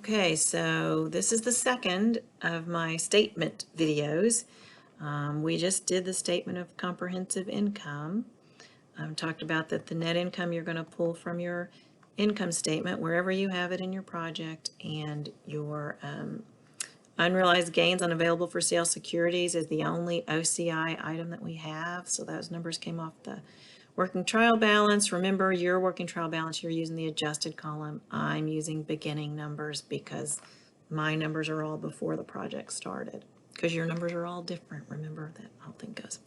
Okay, so this is the second of my statement videos. We just did the statement of comprehensive income. Talked about that the net income you're going to pull from your income statement wherever you have it in your project, and your unrealized gains on available for sale securities is the only OCI item that we have. So those numbers came off the working trial balance. Remember, your working trial balance, you're using the adjusted column. I'm using beginning numbers because my numbers are all before the project started, because your numbers are all different. Remember that how thing goes.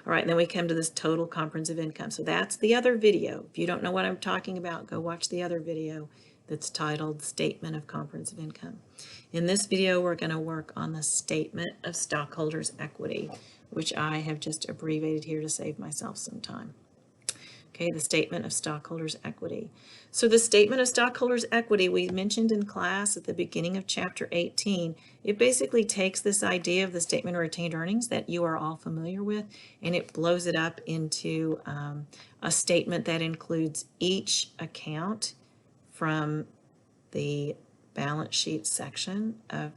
All right, then we come to this total comprehensive income. So that's the other video. If you don't know what I'm talking about, go watch the other video that's titled Statement of Comprehensive Income. In this video, we're going to work on the Statement of Stockholders' Equity, which I have just abbreviated here to save myself some time. Okay, the Statement of Stockholders' Equity. So the Statement of Stockholders' Equity we mentioned in class at the beginning of Chapter 18. It basically takes this idea of the Statement of Retained Earnings that you are all familiar with, and it blows it up into a statement that includes each account from the balance sheet section of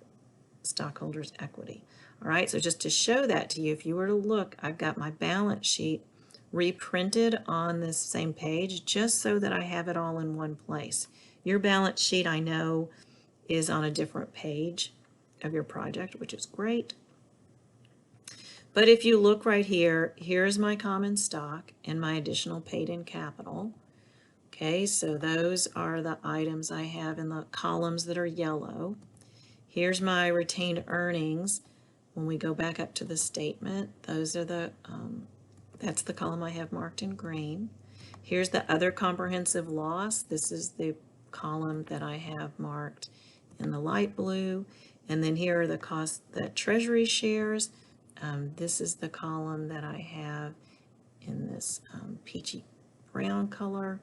stockholders' equity. All right, so just to show that to you, if you were to look, I've got my balance sheet reprinted on this same page just so that I have it all in one place. Your balance sheet, I know, is on a different page of your project, which is great. But if you look right here, here's my common stock and my additional paid-in capital. Okay, so those are the items I have in the columns that are yellow. Here's my retained earnings. When we go back up to the statement, those are the that's the column I have marked in green. Here's the other comprehensive loss. This is the column that I have marked in the light blue. And then here are the costs, the treasury shares. This is the column that I have in this peachy brown color.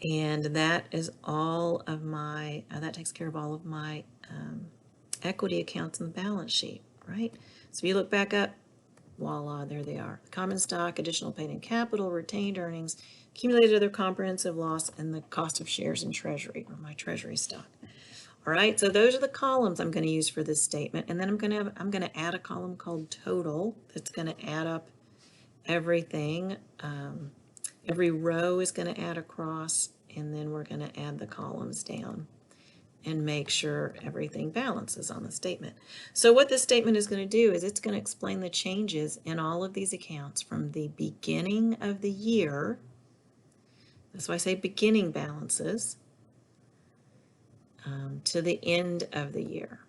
And that is all of my, that takes care of all of my equity accounts in the balance sheet, right? So if you look back up, voila, there they are. Common stock, additional paid-in capital, retained earnings, accumulated other comprehensive loss, and the cost of shares in treasury, or my treasury stock. All right, so those are the columns I'm going to use for this statement, and then I'm going to add a column called total that's going to add up everything. Every row is going to add across, and then we're going to add the columns down and make sure everything balances on the statement. So what this statement is going to do is it's going to explain the changes in all of these accounts from the beginning of the year. That's why I say beginning balances to the end of the year.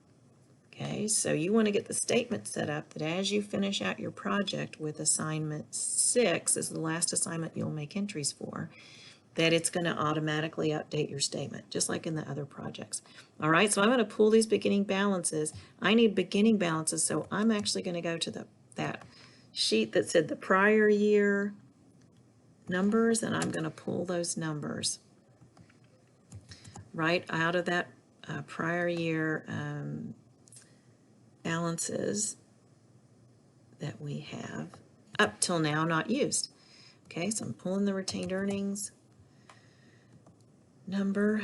Okay, so you want to get the statement set up that as you finish out your project with assignment 6, is the last assignment you'll make entries for, that it's going to automatically update your statement, just like in the other projects. All right, so I'm going to pull these beginning balances. I need beginning balances, so I'm actually going to go to that sheet that said the prior year numbers, and I'm going to pull those numbers right out of that prior year balances that we have up till now not used. Okay, so I'm pulling the retained earnings number,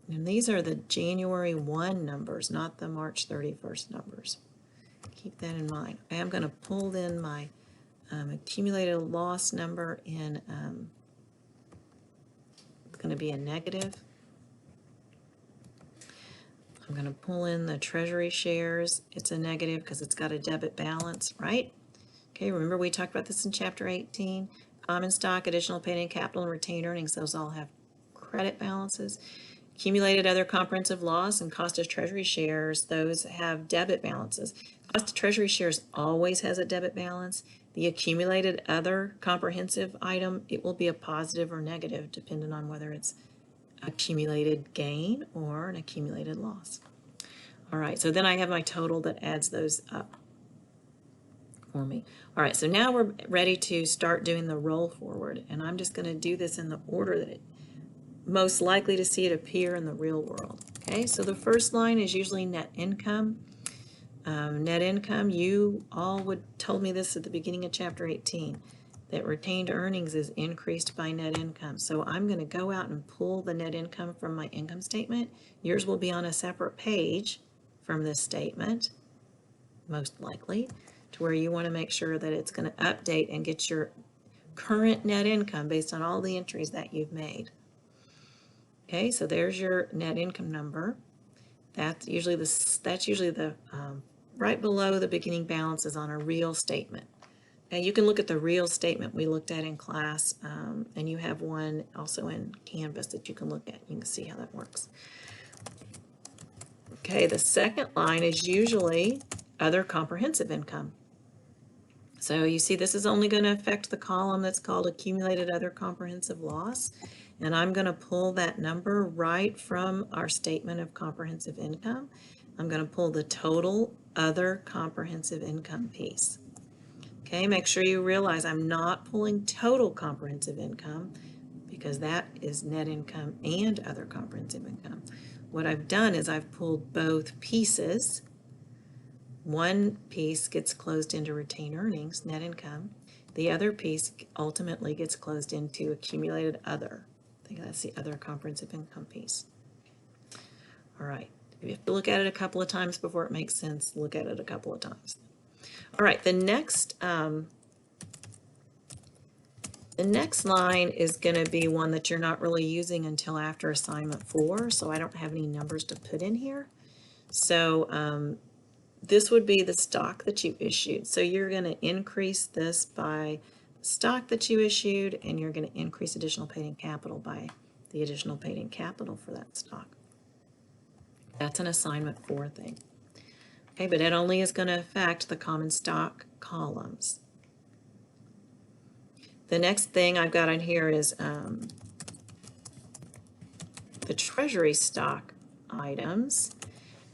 and these are the January 1 numbers, not the March 31st numbers. Keep that in mind. I am going to pull in my accumulated loss number in, it's going to be a negative. I'm going to pull in the treasury shares. It's a negative because it's got a debit balance, right? Okay, remember we talked about this in Chapter 18. Common stock, additional paid-in capital, and retained earnings, those all have credit balances. Accumulated other comprehensive loss and cost of treasury shares, those have debit balances. Cost of treasury shares always has a debit balance. The accumulated other comprehensive item, it will be a positive or negative depending on whether it's accumulated gain or an accumulated loss. All right, so then I have my total that adds those up for me. All right, so now we're ready to start doing the roll forward, and I'm just going to do this in the order that it most likely to see it appear in the real world. Okay, so the first line is usually net income. Net income, you all told me this at the beginning of Chapter 18. that retained earnings is increased by net income. So I'm going to go out and pull the net income from my income statement. Yours will be on a separate page from this statement, most likely, to where you want to make sure that it's going to update and get your current net income based on all the entries that you've made. Okay, so there's your net income number. That's usually the right below the beginning balance is on a real statement. Now you can look at the real statement we looked at in class, and you have one also in Canvas that you can look at. You can see how that works. Okay, the second line is usually other comprehensive income. So you see this is only going to affect the column that's called accumulated other comprehensive loss, and I'm going to pull that number right from our statement of comprehensive income. I'm going to pull the total other comprehensive income piece. Okay, make sure you realize I'm not pulling total comprehensive income because that is net income and other comprehensive income. What I've done is I've pulled both pieces. One piece gets closed into retained earnings, net income. The other piece ultimately gets closed into accumulated other. I think that's the other comprehensive income piece. All right, if you have to look at it a couple of times before it makes sense, look at it a couple of times. All right, the next line is going to be one that you're not really using until after assignment 4, so I don't have any numbers to put in here. So this would be the stock that you issued. So you're going to increase this by stock that you issued, and you're going to increase additional paid-in capital by the additional paid-in capital for that stock. That's an assignment 4 thing. Okay, but it only is going to affect the common stock columns. The next thing I've got on here is the treasury stock items.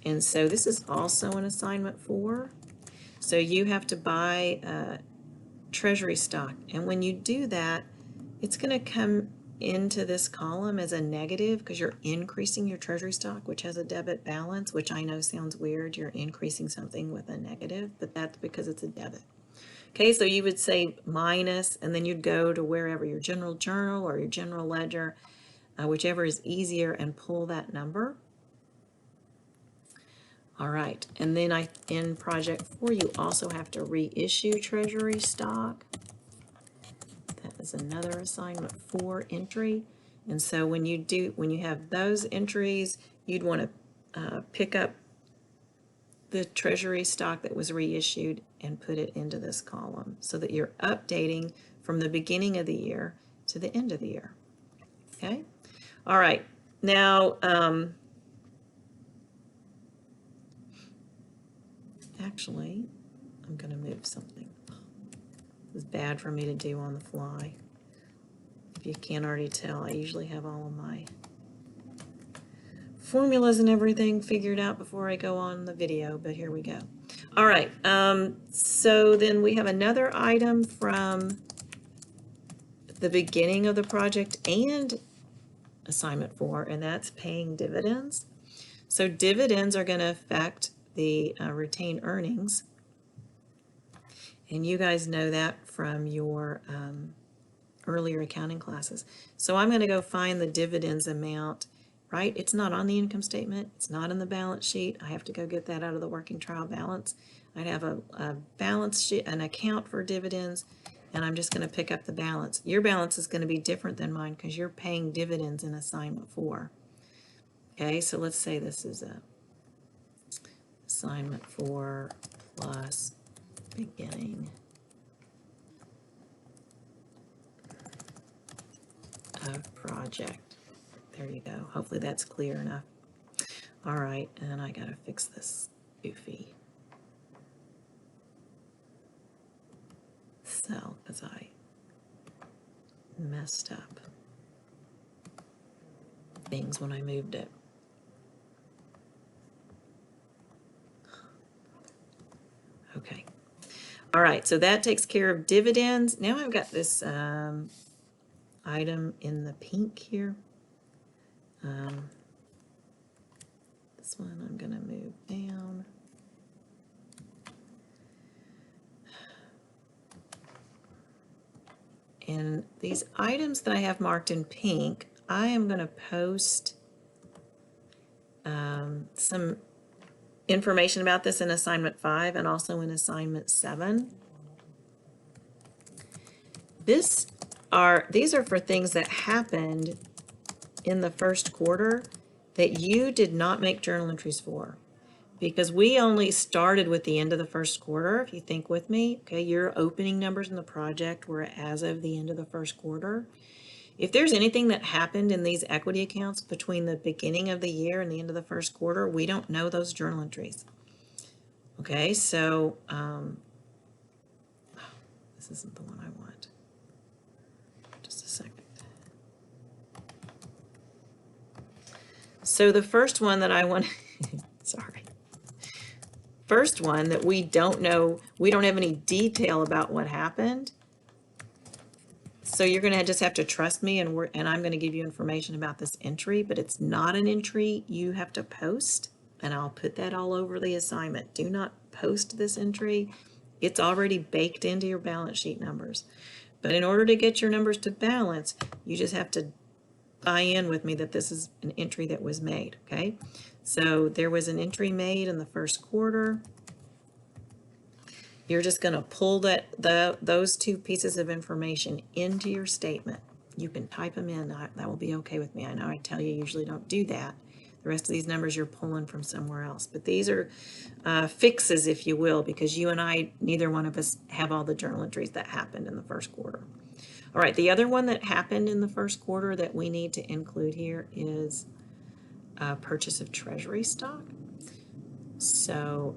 And so this is also an assignment 4. So you have to buy treasury stock. And when you do that, it's going to come into this column as a negative because you're increasing your treasury stock, which has a debit balance, which I know sounds weird. You're increasing something with a negative, but that's because it's a debit. Okay, so you would say minus, and then you'd go to wherever your general journal or your general ledger, whichever is easier, and pull that number. All right, and then in project 4, you also have to reissue treasury stock. That is another assignment 4 entry. And so when you have those entries, you'd want to pick up the treasury stock that was reissued and put it into this column so that you're updating from the beginning of the year to the end of the year. Okay? All right. Now, actually, I'm going to move something. It's bad for me to do on the fly. If you can't already tell, I usually have all of my formulas and everything figured out before I go on the video, but here we go. All right, so then we have another item from the beginning of the project and assignment 4, and that's paying dividends. So dividends are going to affect the retained earnings, and you guys know that from your earlier accounting classes. So I'm going to go find the dividends amount, right? It's not on the income statement. It's not in the balance sheet. I have to go get that out of the working trial balance. I'd have a balance sheet, an account for dividends, and I'm just going to pick up the balance. Your balance is going to be different than mine because you're paying dividends in assignment 4. Okay, so let's say this is a assignment 4 plus beginning of project. There you go. Hopefully that's clear enough. All right, and I gotta fix this goofy cell because I messed up things when I moved it. Okay. All right, so that takes care of dividends. Now I've got this item in the pink here. This one I'm going to move down. these items that I have marked in pink, I am going to post some information about this in assignment 5 and also in assignment 7. These are for things that happened in the first quarter that you did not make journal entries for, because we only started with the end of the first quarter. If you think with me, okay, your opening numbers in the project were as of the end of the first quarter. If there's anything that happened in these equity accounts between the beginning of the year and the end of the first quarter, we don't know those journal entries. Okay, so this isn't the one I want. Just a second. So the first one that I want, sorry. First one that we don't know, we don't have any detail about what happened. So you're going to just have to trust me, and I'm going to give you information about this entry, but it's not an entry you have to post, and I'll put that all over the assignment. Do not post this entry. It's already baked into your balance sheet numbers. But in order to get your numbers to balance, you just have to buy in with me that this is an entry that was made, okay? So there was an entry made in the first quarter. You're just going to pull those two pieces of information into your statement. You can type them in. That will be okay with me. I know I tell you usually don't do that. The rest of these numbers you're pulling from somewhere else. But these are fixes, if you will, because you and I, neither one of us have all the journal entries that happened in the first quarter. All right, the other one that happened in the first quarter that we need to include here is purchase of treasury stock. So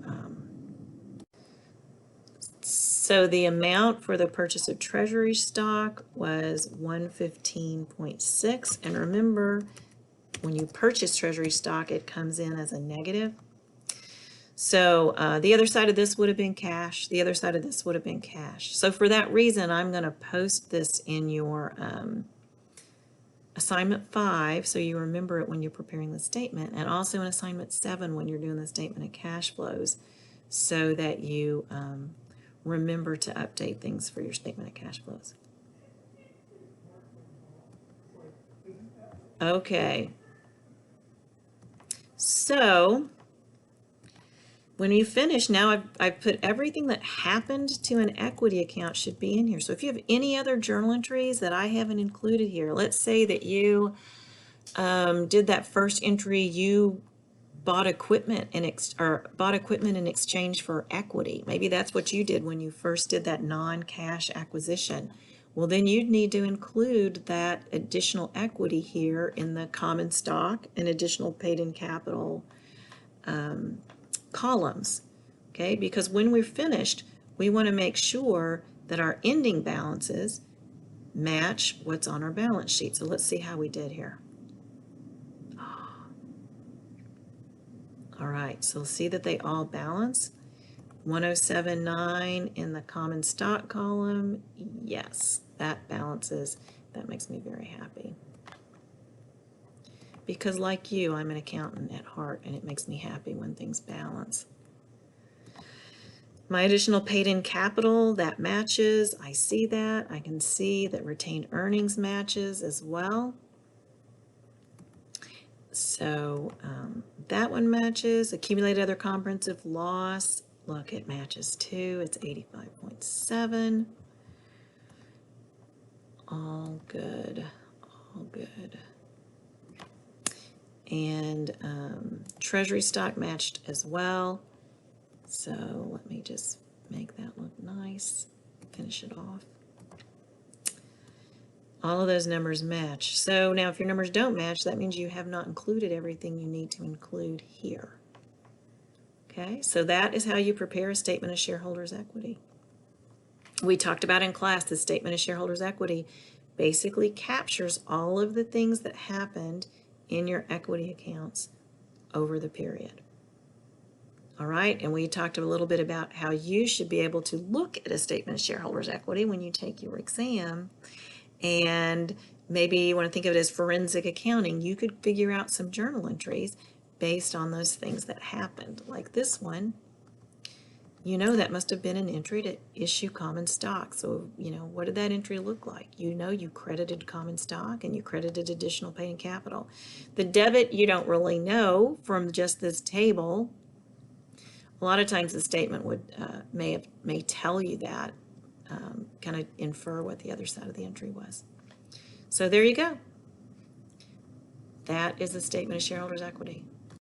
the amount for the purchase of treasury stock was 115.6, and remember, when you purchase treasury stock, it comes in as a negative. So the other side of this would have been cash. The other side of this would have been cash. So for that reason, I'm going to post this in your assignment 5, so you remember it when you're preparing the statement, and also in assignment 7 when you're doing the statement of cash flows, so that you remember to update things for your statement of cash flows. Okay. So when you finish, now I've put everything that happened to an equity account should be in here. So if you have any other journal entries that I haven't included here, let's say that you did that first entry, you bought equipment in exchange for equity. Maybe that's what you did when you first did that non-cash acquisition. Well, then you'd need to include that additional equity here in the common stock and additional paid-in capital columns, okay? Because when we're finished, we want to make sure that our ending balances match what's on our balance sheet. So let's see how we did here. All right, so see that they all balance. 107.9 in the common stock column. Yes, that balances. That makes me very happy. Because like you, I'm an accountant at heart, and it makes me happy when things balance. My additional paid-in capital, that matches. I see that. I can see that retained earnings matches as well. So that one matches. Accumulated other comprehensive loss. Look, it matches too. It's 85.7. All good. All good. And treasury stock matched as well. So let me just make that look nice. Finish it off. All of those numbers match. So now if your numbers don't match, that means you have not included everything you need to include here. Okay, so that is how you prepare a statement of shareholders' equity. We talked about in class the statement of shareholders' equity basically captures all of the things that happened in your equity accounts over the period. All right, and we talked a little bit about how you should be able to look at a statement of shareholders' equity when you take your exam. And maybe you want to think of it as forensic accounting. You could figure out some journal entries based on those things that happened, like this one. you know that must have been an entry to issue common stock. So, what did that entry look like? You credited common stock and you credited additional paid-in capital. The debit, you don't really know from just this table. A lot of times the statement would may tell you that, kind of infer what the other side of the entry was. So there you go. That is the statement of shareholders' equity.